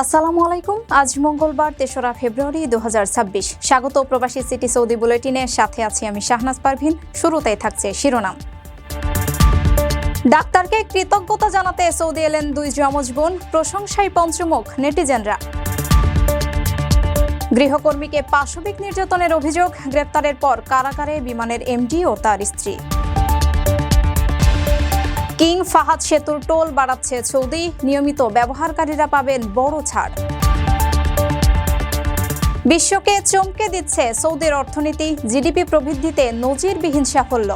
আসসালামু আলাইকুম। আজ মঙ্গলবার ৩রা ফেব্রুয়ারি ২০২৬। স্বাগত প্রবাসী সিটি সৌদি বুলেটিনে, সাথে আছি আমি শাহনাজ পারভিন। শুরুতেই থাকছে শিরোনাম। ডাক্তারকে কৃতজ্ঞতা জানাতে সৌদি এলেন দুই যমজ বোন, প্রশংসায় পঞ্চমুখ নেটিজেনরা। গৃহকর্মীকে পাশবিক নির্যাতনের অভিযোগ, গ্রেপ্তারের পর কারাগারে বিমানের এমডি ও তার স্ত্রী। কিং ফাহাদ সেতুর টোল বাড়াচ্ছে সৌদি, নিয়মিত ব্যবহারকারীরা পাবেন বড় ছাড়। বিশ্বকে চমকে দিচ্ছে সৌদির অর্থনীতি, জিডিপি প্রবৃদ্ধিতে নজিরবিহীন সাফল্য।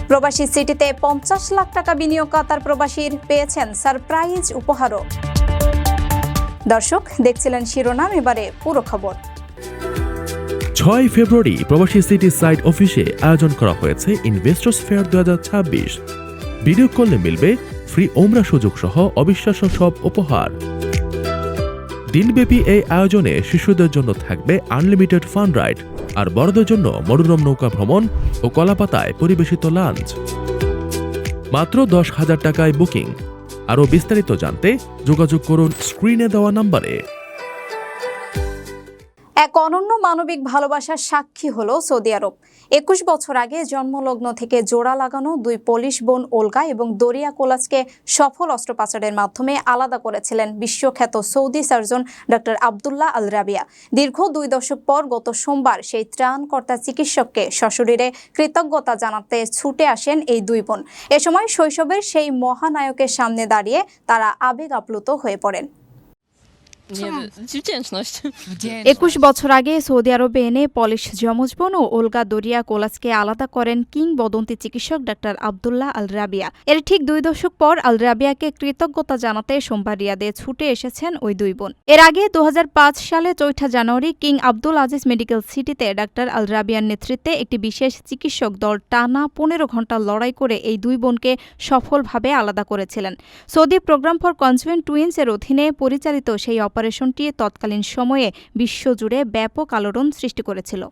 প্রবাসী সিটিতে ৫০ লাখ টাকা বিনিয়োগ কাতার প্রবাসীর, পেয়েছেন সারপ্রাইজ উপহারও। দর্শক দেখছিলেন শিরোনাম, এবারে পুরো খবর। ৬ ফেব্রুয়ারি প্রবাসী সিটি সাইট অফিসে আয়োজন করা হয়েছে ইনভেস্টর্স ফেয়ার ২০২৬। বিনিয়োগ করলে মিলবে ফ্রি ওমরা সুযোগ সহ অবিশ্বাস্য সব উপহার। দিনব্যাপী এই আয়োজনে শিশুদের জন্য থাকবে আনলিমিটেড ফান রাইড, আর বড়দের জন্য মনোরম নৌকা ভ্রমণ ও কলাপাতায় পরিবেশিত লাঞ্চ। মাত্র ১০,০০০ টাকায় বুকিং। আরও বিস্তারিত জানতে যোগাযোগ করুন স্ক্রিনে দেওয়া নম্বরে। এক অনন্য মানবিক ভালোবাসার সাক্ষী হলো সৌদি আরব। ২১ বছর আগে জন্মলগ্ন থেকে জোড়া লাগানো দুই পোলিশ বোন ওলগা এবং দরিয়া কোলাচকে সফল অস্ত্রোপচারের মাধ্যমে আলাদা করেছিলেন বিশ্বখ্যাত সৌদি সার্জন ডক্টর আবদুল্লাহ আল রাবিয়া। দীর্ঘ ২ দশক পর গত সোমবার সেই ত্রাণকর্তা চিকিৎসককে সশরীরে কৃতজ্ঞতা জানাতে ছুটে আসেন এই দুই বোন। এ সময় শৈশবের সেই মহানায়কের সামনে দাঁড়িয়ে তারা আবেগ আপ্লুত হয়ে পড়েন। ২১ বছর আগে সৌদি আরবে এনে পলিশ যমজ বোন ও ওলগা দরিয়া কোলাচকে আলাদা করেন কিংবদন্তি চিকিৎসক ডাক্তার আবদুল্লাহ আল রাবিয়া। এর ঠিক ২ দশক পর আল রাবিয়াকে কৃতজ্ঞতা জানাতে সোমবার রিয়াদে ছুটে এসেছেন ওই দুই বোন। এর আগে ২০০৫ সালে ৪ জানুয়ারি কিং আব্দুল আজিজ মেডিকেল সিটিতে ডাক্তার আল রাবিয়ার নেতৃত্বে একটি বিশেষ চিকিৎসক দল টানা ১৫ ঘণ্টা লড়াই করে এই দুই বোনকে সফলভাবে আলাদা করেছিলেন। সৌদি প্রোগ্রাম ফর কনজুয়েন্ট টুইন্স এর অধীনে পরিচালিত সেই অপারেশনটি তৎকালীন সময়ে বিশ্বজুড়ে ব্যাপক আলোড়ন সৃষ্টি করেছিল।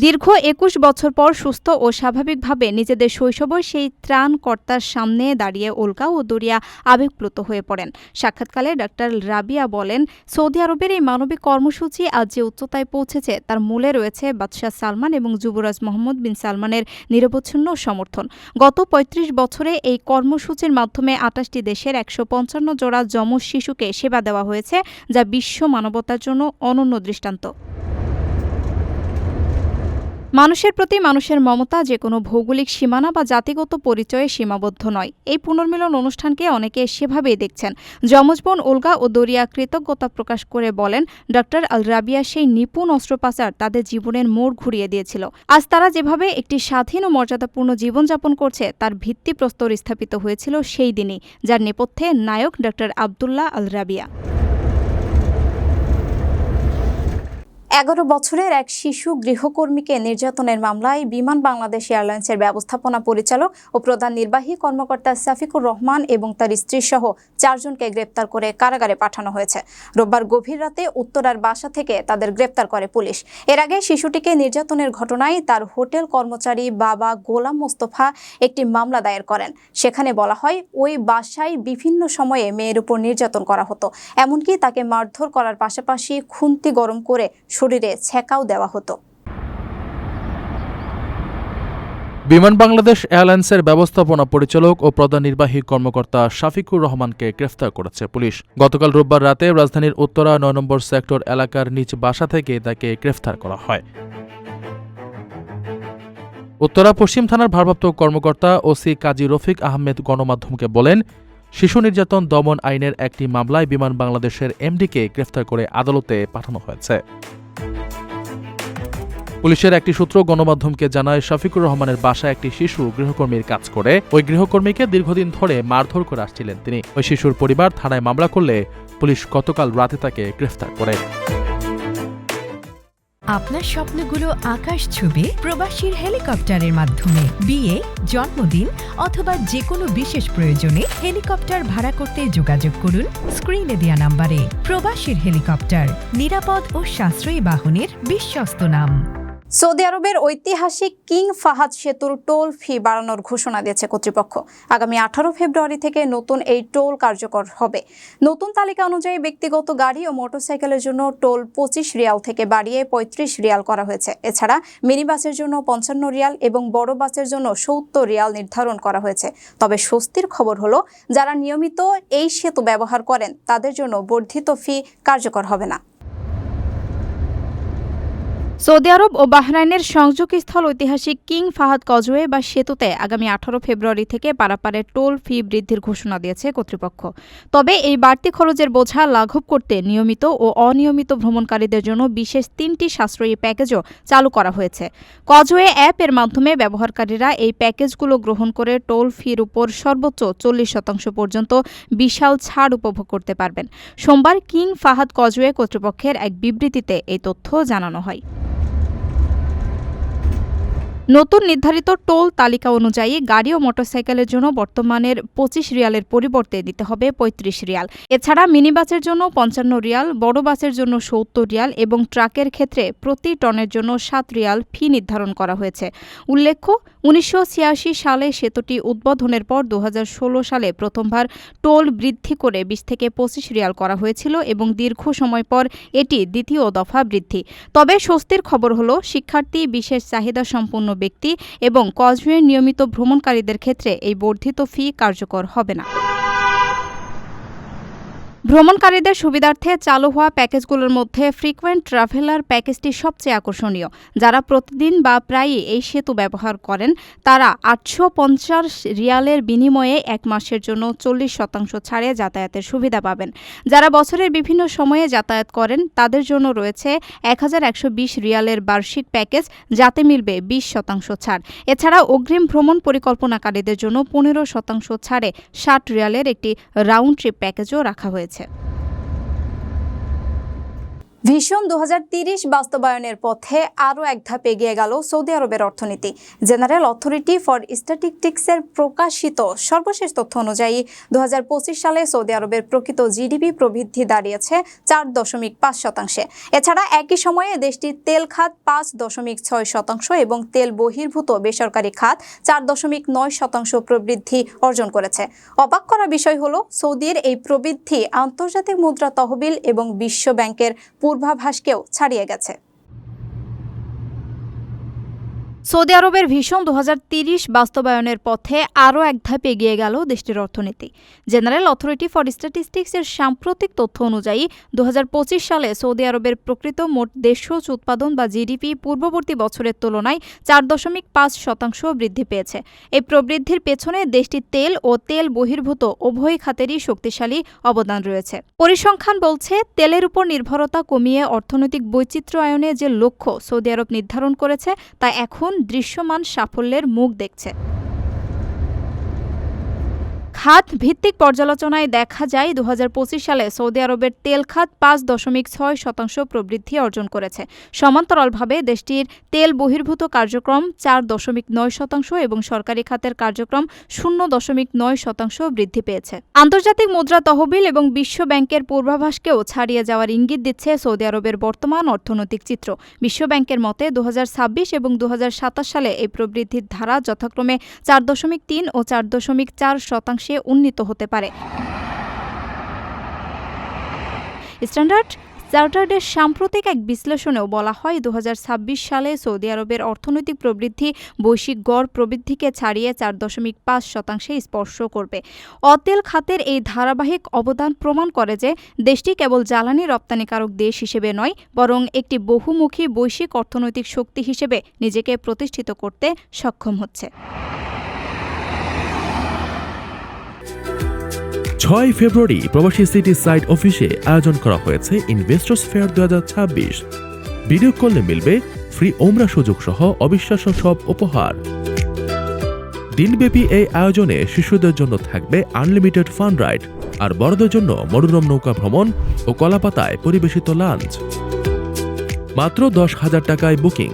দীর্ঘ ২১ বছর পর সুস্থ ও স্বাভাবিকভাবে নিজেদের শৈশবের সেই ত্রাণকর্তার সামনে দাঁড়িয়ে ওলগা ও দরিয়া আবেগপ্লুত হয়ে পড়েন। সাক্ষাৎকালে ডাক্তার রাবিয়া বলেন, সৌদি আরবের এই মানবিক কর্মসূচি আজ যে উচ্চতায় পৌঁছেছে তার মূলে রয়েছে বাদশাহ সালমান এবং যুবরাজ মোহাম্মদ বিন সালমানের নিরবচ্ছিন্ন সমর্থন। গত ৩৫ বছরে এই কর্মসূচির মাধ্যমে ২৮টি দেশের ১৫৫ জোড়া যমজ শিশুকে সেবা দেওয়া হয়েছে, যা বিশ্ব মানবতার জন্য অনন্য দৃষ্টান্ত। মানুষের প্রতি মানুষের মমতা যে কোনো ভৌগোলিক সীমানা বা জাতিগত পরিচয়ে সীমাবদ্ধ নয়। এই পুনর্মিলন অনুষ্ঠানকে অনেকে সেভাবেই দেখছেন। যমজ বোন ওলগা ও দরিয়া কৃতজ্ঞতা প্রকাশ করে বলেন, ডক্টর আল রাবিয়া সেই নিপুণ অস্ত্রোপচার তাদের জীবনের মোড় ঘুরিয়ে দিয়েছিল। আজ তারা যেভাবে একটি স্বাধীন ও মর্যাদাপূর্ণ জীবনযাপন করছে তার ভিত্তিপ্রস্তর স্থাপিত হয়েছিল সেই দিনই, যার নেপথ্যে নায়ক ডক্টর আবদুল্লাহ আল রাবিয়া। ১১ বছরের এক শিশু গৃহকর্মীকে নির্যাতনের মামলায় বিমান বাংলাদেশ এয়ারলাইন্সের ব্যবস্থাপনা পরিচালক ও প্রধান নির্বাহী কর্মকর্তা সাফিকুর রহমান এবং তার স্ত্রী সহ ৪ জনকে গ্রেপ্তার করে কারাগারে পাঠানো হয়েছে। রোববার গভীর রাতে উত্তরার বাসা থেকে তাদের গ্রেপ্তার করে পুলিশ। এর আগে শিশুটিকে নির্যাতনের ঘটনায় তার হোটেল কর্মচারী বাবা গোলাম মোস্তফা একটি মামলা দায়ের করেন। সেখানে বলা হয়, ওই বাসায় বিভিন্ন সময়ে মেয়ের উপর নির্যাতন করা হতো, এমনকি তাকে মারধর করার পাশাপাশি খুন্তি গরম করে শরীরে ছেঁকাও দেওয়া হতো। বিমান বাংলাদেশ এয়ারলাইন্সের ব্যবস্থাপনা পরিচালক ও প্রধান নির্বাহী কর্মকর্তা শাফিকুর রহমানকে গ্রেফতার করেছে পুলিশ। গতকাল রোববার রাতে রাজধানীর উত্তরা ৯ নম্বর সেক্টর এলাকার নিজ বাসা থেকে তাকে গ্রেফতার করা হয়। উত্তরা পশ্চিম থানার ভারপ্রাপ্ত কর্মকর্তা ওসি কাজী রফিক আহমেদ গণমাধ্যমকে বলেন, শিশু নির্যাতন দমন আইনের একটি মামলায় বিমান বাংলাদেশের এমডিকে গ্রেফতার করে আদালতে পাঠানো হয়েছে। পুলিশের একটি সূত্র গণমাধ্যমকে জানায়, শফিকুর রহমানের বাসায় একটি শিশু গৃহকর্মীর কাজ করে। ওই গৃহকর্মীকে দীর্ঘদিন ধরে মারধর করে আসছিলেন তিনি। ওই শিশুর পরিবার থানায় মামলা করলে পুলিশ গতকাল রাতে তাকে গ্রেফতার করে। আপনার স্বপ্নগুলো আকাশ ছুবে প্রবাসীর হেলিকপ্টারের মাধ্যমে। বিয়ে, জন্মদিন অথবা যে কোনো বিশেষ প্রয়োজনে হেলিকপ্টার ভাড়া করতে যোগাযোগ করুন স্ক্রিনে দেয়া নাম্বারে। প্রবাসীর হেলিকপ্টার, নিরাপদ ও সাশ্রয়ী বাহনের বিশ্বস্ত নাম। সৌদি আরবের ঐতিহাসিক কিং ফাহাদ সেতুর টোল ফি বাড়ানোর ঘোষণা দিয়েছে কর্তৃপক্ষ। আগামী 18 ফেব্রুয়ারি থেকে নতুন এই টোল কার্যকর হবে। নতুন তালিকা অনুযায়ী ব্যক্তিগত গাড়ি ও মোটরসাইকেলের জন্য টোল 25 রিয়াল থেকে বাড়িয়ে 35 রিয়াল করা হয়েছে। এছাড়া মিনি বাসের জন্য 55 রিয়াল এবং বড় বাসের জন্য 70 রিয়াল নির্ধারণ করা হয়েছে। তবে স্বস্তির খবর হলো, যারা নিয়মিত এই সেতু ব্যবহার করেন তাদের জন্য বর্ধিত ফি কার্যকর হবে না। সৌদি আরব ও বাহরাইনের সংযোগস্থল ঐতিহাসিক কিং ফাহাদ কজওয়ে বা সেতুতে আগামী 18 ফেব্রুয়ারি থেকে পারাপারের টোল ফি বৃদ্ধির ঘোষণা দিয়েছে কর্তৃপক্ষ। তবে এই বাড়তি খরচের বোঝা লাঘব করতে নিয়মিত ও অনিয়মিত ভ্রমণকারীদের জন্য বিশেষ 3টি সাশ্রয়ী প্যাকেজও চালু করা হয়েছে। কজওয়ে অ্যাপের মাধ্যমে ব্যবহারকারীরা এই প্যাকেজগুলো গ্রহণ করে টোল ফির উপর সর্বোচ্চ 40% পর্যন্ত বিশাল ছাড় উপভোগ করতে পারবেন। সোমবার কিং ফাহাদ কজওয়ে কর্তৃপক্ষের এক বিবৃতিতে এই তথ্য জানানো হয়। নতুন নির্ধারিত টোল তালিকা অনুযায়ী গাড়ি ও মোটরসাইকেলের জন্য বর্তমানের 25 রিয়ালের পরিবর্তে দিতে হবে 35 রিয়াল। এছাড়া মিনি বাসের জন্য 55 রিয়াল, বড় বাসের জন্য 70 রিয়াল এবং ট্রাকের ক্ষেত্রে প্রতি টনের জন্য 7 রিয়াল ফি নির্ধারণ করা হয়েছে। উল্লেখ্য, 1986 সালে সেতুটি উদ্বোধনের পর 2016 সালে প্রথমবার টোল বৃদ্ধি করে 20 থেকে 25 রিয়াল করা হয়েছিল এবং দীর্ঘ সময় পর এটি দ্বিতীয় দফা বৃদ্ধি। তবে স্বস্তির খবর হলো, শিক্ষার্থী, বিশেষ চাহিদা সম্পন্ন ব্যক্তি এবং কজওয়ের নিয়মিত ভ্রমণকারীদের ক্ষেত্রে এই বর্ধিত ফি কার্যকর হবে না। ভ্রমণকারীদের সুবিধার্থে চালু হওয়া প্যাকেজগুলোর মধ্যে ফ্রিকোয়েন্ট ট্রাভেলার প্যাকেজটি সবচেয়ে আকর্ষণীয়। যারা প্রতিদিন বা প্রায়ই এই সেতু ব্যবহার করেন তারা 850 রিয়ালের বিনিময়ে 1 মাসের জন্য 40% ছাড়ে যাতায়াতের সুবিধা পাবেন। যারা বছরের বিভিন্ন সময়ে যাতায়াত করেন তাদের জন্য রয়েছে 1120 রিয়ালের বার্ষিক প্যাকেজ, যাতে মিলবে 20% ছাড়। এছাড়া অগ্রিম ভ্রমণ পরিকল্পনাকারীদের জন্য 15% ছাড়ে 60 রিয়ালের একটি রাউন্ড ট্রিপ প্যাকেজও রাখা হয়েছে। ভিশন 2030 বাস্তবায়নের পথে আরও এক ধাপ এগিয়ে গেল সৌদি আরবের অর্থনীতি। জেনারেল অথরিটি ফর স্ট্যাটিস্টিক্সের প্রকাশিত সর্বশেষ তথ্য অনুযায়ী 2025 সালে সৌদি আরবের প্রকৃত জিডিপি প্রবৃদ্ধি দাঁড়িয়েছে 4.5%। এছাড়া একই সময়ে দেশটির তেল খাত 5.6% এবং তেল বহির্ভূত বেসরকারি খাত 4.9% প্রবৃদ্ধি অর্জন করেছে। অবাক করা বিষয় হলো, সৌদির এই প্রবৃদ্ধি আন্তর্জাতিক মুদ্রা তহবিল এবং বিশ্ব ব্যাংকের পূর্বাভাসকেও ছাড়িয়ে গেছে। সৌদি আরবের ভিশন 2030 বাস্তবায়নের পথে আরও এক ধাপ এগিয়ে গেল দেশটির অর্থনীতি। জেনারেল অথরিটি ফর স্ট্যাটিস্টিক্সের সাম্প্রতিক তথ্য অনুযায়ী 2025 সালে সৌদি আরবের প্রকৃত মোট দেশজ উৎপাদন বা জিডিপি পূর্ববর্তী বছরের তুলনায় 4.5% বৃদ্ধি পেয়েছে। এই প্রবৃদ্ধির পেছনে দেশটির তেল ও তেল বহির্ভূত উভয় খাতেরই শক্তিশালী অবদান রয়েছে। পরিসংখ্যান বলছে, তেলের উপর নির্ভরতা কমিয়ে অর্থনৈতিক বৈচিত্র্যায়নে যে লক্ষ্য সৌদি আরব নির্ধারণ করেছে তা এখন দৃশ্যমান সাফল্যের মুখ দেখছে। খাত ভিত্তিক পর্যালোচনায় দেখা যায় 2025 সালে সৌদি আরবের তেল খাত 5.6% প্রবৃদ্ধি অর্জন করেছে। সমান্তরালভাবে দেশটির তেল বহির্ভূত কার্যক্রম 4.9% এবং সরকারি খাতের কার্যক্রম 0.9% বৃদ্ধি পেয়েছে। আন্তর্জাতিক মুদ্রা তহবিল এবং বিশ্ব ব্যাংকের পূর্বাভাসকেও ছাড়িয়ে যাওয়ার ইঙ্গিত দিচ্ছে সৌদি আরবের বর্তমান অর্থনৈতিক চিত্র। বিশ্ব ব্যাংকের মতে 2026 এবং 2027 সালে এই প্রবৃদ্ধির ধারা যথাক্রমে 4.3 ও 4.4% উন্নীত হতে পারে। স্ট্যান্ডার্ড চার্টার্ডের সাম্প্রতিক এক বিশ্লেষণেও বলা হয়, 2026 সালে সৌদি আরবের অর্থনৈতিক প্রবৃদ্ধি বৈশ্বিক গড় প্রবৃদ্ধিকে ছাড়িয়ে 4.5% স্পর্শ করবে। অতেল খাতের এই ধারাবাহিক অবদান প্রমাণ করে যে দেশটি কেবল জ্বালানি রপ্তানিকারক দেশ হিসেবে নয়, বরং একটি বহুমুখী বৈশ্বিক অর্থনৈতিক শক্তি হিসেবে নিজেকে প্রতিষ্ঠিত করতে সক্ষম হচ্ছে। 6 ফেব্রুয়ারি প্রবাসী সিটি সাইট অফিসে আয়োজন করা হয়েছে ইনভেস্টর্স ফেয়ার 2026। ভিডিও কলে মিলবে ফ্রি ওমরা সুযোগ সহ অবিশ্বাস্য সব উপহার। দিনব্যাপী এই আয়োজনে শিশুদের জন্য থাকবে আনলিমিটেড ফান রাইড, আর বড়দের জন্য মনোরম নৌকা ভ্রমণ ও কলাপাতায় পরিবেশিত লাঞ্চ। মাত্র 10,000 টাকায় বুকিং।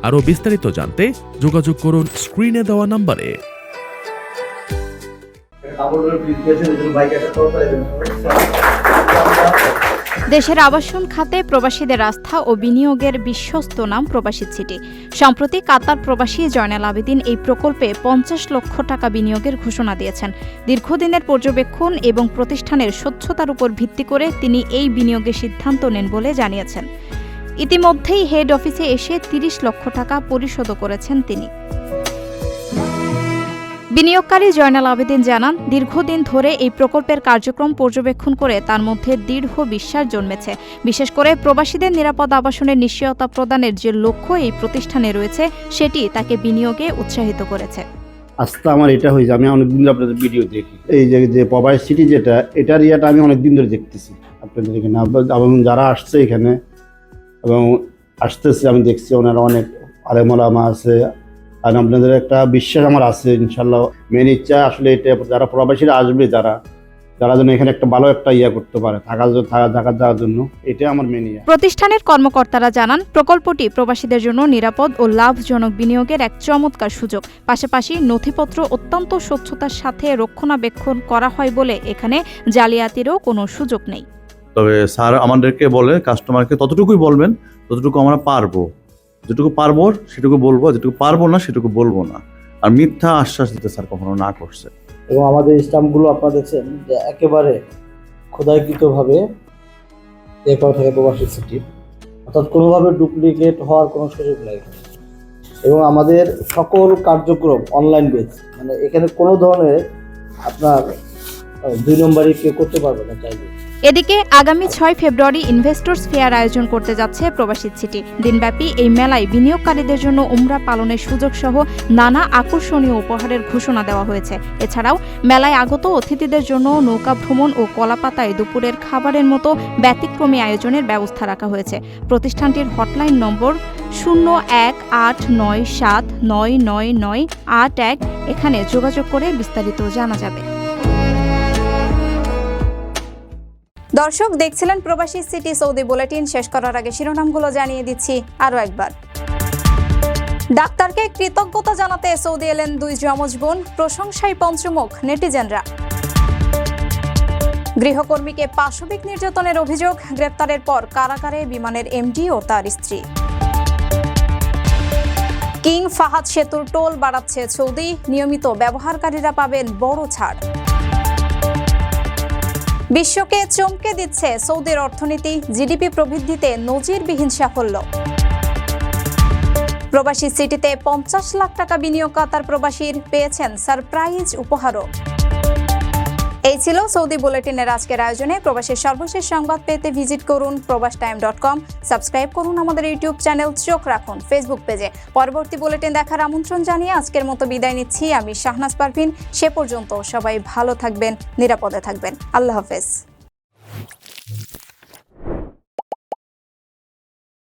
আরও বিস্তারিত জানতে যোগাযোগ করুন স্ক্রিনে দেওয়া নম্বরে। দেশের আবাসন খাতে প্রবাসীদের আস্থা ও বিনিয়োগের বিশ্বস্ত নাম প্রবাসী সিটি। সম্প্রতি কাতার প্রবাসী জয়নাল আবেদিন এই প্রকল্পে 50 লক্ষ টাকা বিনিয়োগের ঘোষণা দিয়েছেন। দীর্ঘদিনের পর্যবেক্ষণ এবং প্রতিষ্ঠানের স্বচ্ছতার উপর ভিত্তি করে তিনি এই বিনিয়োগের সিদ্ধান্ত নেন বলে জানিয়েছেন। ইতিমধ্যেই হেড অফিসে এসে 30 লক্ষ টাকা পরিশোধও করেছেন তিনি। বিনিয়োগকারী জয়নাল আবেদিন জানান, দীর্ঘদিন ধরে এই প্রকল্পের কার্যক্রম পর্যবেক্ষণ করে তার মধ্যে দৃঢ় বিশ্বাস জন্মেছে। বিশেষ করে প্রবাসীদের নিরাপদ আবাসনের নিশ্চয়তা প্রদানের যে লক্ষ্য এই প্রতিষ্ঠানে রয়েছে, সেটি তাকে বিনিয়োগে উৎসাহিত করেছে। আস্থা আমার এটা হয়েছে, আমি অনেকদিন ধরে আপনাদের ভিডিও দেখি। এই যে প্রবাসী সিটি যেটা, এটার ইয়াটা আমি অনেকদিন ধরে দেখতেছি আপনাদের এখানে, এবং যারা আসছে এখানে এবং আসতেছে আমি দেখছি ওনারা অনেক আলেম ওলামা আছে, আর আপনাদের একটা বিশ্বাস আমার আছে ইনশাল্লাহ। মেন ইচ্ছা আসলে এটা, যারা প্রবাসীরা আসবে যারা যেন এখানে একটা ভালো একটা ইয়া করতে পারে, থাকার যাওয়ার জন্য, এটা আমার মেন ইয়া। প্রতিষ্ঠানের কর্মকর্তারা জানান, প্রকল্পটি প্রবাসীদের জন্য নিরাপদ ও লাভজনক বিনিয়োগের এক চমৎকার সুযোগ। পাশাপাশি নথিপত্র অত্যন্ত স্বচ্ছতার সাথে রক্ষণাবেক্ষণ করা হয় বলে এখানে জালিয়াতিরও কোনো সুযোগ নেই। তবে স্যার আমাদেরকে বলে কাস্টমারকে ততটুকুই বলবেন ততটুকু আমরা পারবো, যেটুকু পারবো সেটুকু বলবো, যেটুকু পারবো না সেটুকু বলবো না। আর মিথ্যা আশ্বাস দিতে স্যার কখনো না করছে। এবং আমাদের স্টাম্পগুলো আপনারা দেখছেন যে একেবারে খোদাইকৃতভাবে এ করা থাকে প্রবাসী সিটি, অর্থাৎ কোনোভাবে ডুপ্লিকেট হওয়ার কোনো সুযোগ নেই। এবং আমাদের সকল কার্যক্রম অনলাইন বেস, মানে এখানে কোনো ধরনের আপনার 2 নম্বরই কেউ করতে পারবে না চাইলে। এদিকে আগামী 6 ফেব্রুয়ারি ইনভেস্টর্স ফেয়ার আয়োজন করতে যাচ্ছে প্রবাসী সিটি। দিনব্যাপী এই মেলায় বিনিয়োগকারীদের জন্য উমরা পালনের সুযোগ সহ নানা আকর্ষণীয় উপহারের ঘোষণা দেওয়া হয়েছে। এছাড়াও মেলায় আগত অতিথিদের জন্য নৌকা ভ্রমণ ও কলাপাতায় দুপুরের খাবারের মতো ব্যতিক্রমী আয়োজনের ব্যবস্থা রাখা হয়েছে। প্রতিষ্ঠানটির হটলাইন নম্বর 0189799981, এখানে যোগাযোগ করে বিস্তারিত জানা যাবে। দর্শক দেখছিলেন প্রবাসী সিটি সৌদি বুলেটিন। শেষ করার আগে শিরোনামগুলো জানিয়ে দিচ্ছি আরও একবার। ডাক্তারকে কৃতজ্ঞতা জানাতে সৌদি এলেন 2 যমজ বোন, প্রশংসায় পঞ্চমুখ নেটিজেনরা। গৃহকর্মীকে পাশবিক নির্যাতনের অভিযোগ, গ্রেপ্তারের পর কারাগারে বিমানের এমডি ও তার স্ত্রী। কিং ফাহাদ সেতুর টোল বাড়াচ্ছে সৌদি, নিয়মিত ব্যবহারকারীরা পাবেন বড় ছাড়। বিশ্বকে চমকে দিচ্ছে সৌদির অর্থনীতি, জিডিপি প্রবৃদ্ধিতে নজিরবিহীন সাফল্য। প্রবাসী সিটিতে 50 লাখ টাকা বিনিয়োগ কাতার প্রবাসীর, পেয়েছেন সারপ্রাইজ উপহারও। এই ছিল সৌদি বুলেটিনের আজকের আয়োজনে। প্রবাসীর সর্বশেষ সংবাদ পেতে ভিজিট করুন probastime.com, সাবস্ক্রাইব করুন আমাদের ইউটিউব চ্যানেল, চোখ রাখুন ফেসবুক পেজে। পরবর্তী বুলেটিন দেখার আমন্ত্রণ জানিয়ে আজকের মতো বিদায় নিচ্ছি আমি শাহনাজ পারভিন। সে পর্যন্ত সবাই ভালো থাকবেন, নিরাপদে থাকবেন। আল্লাহ হাফেজ।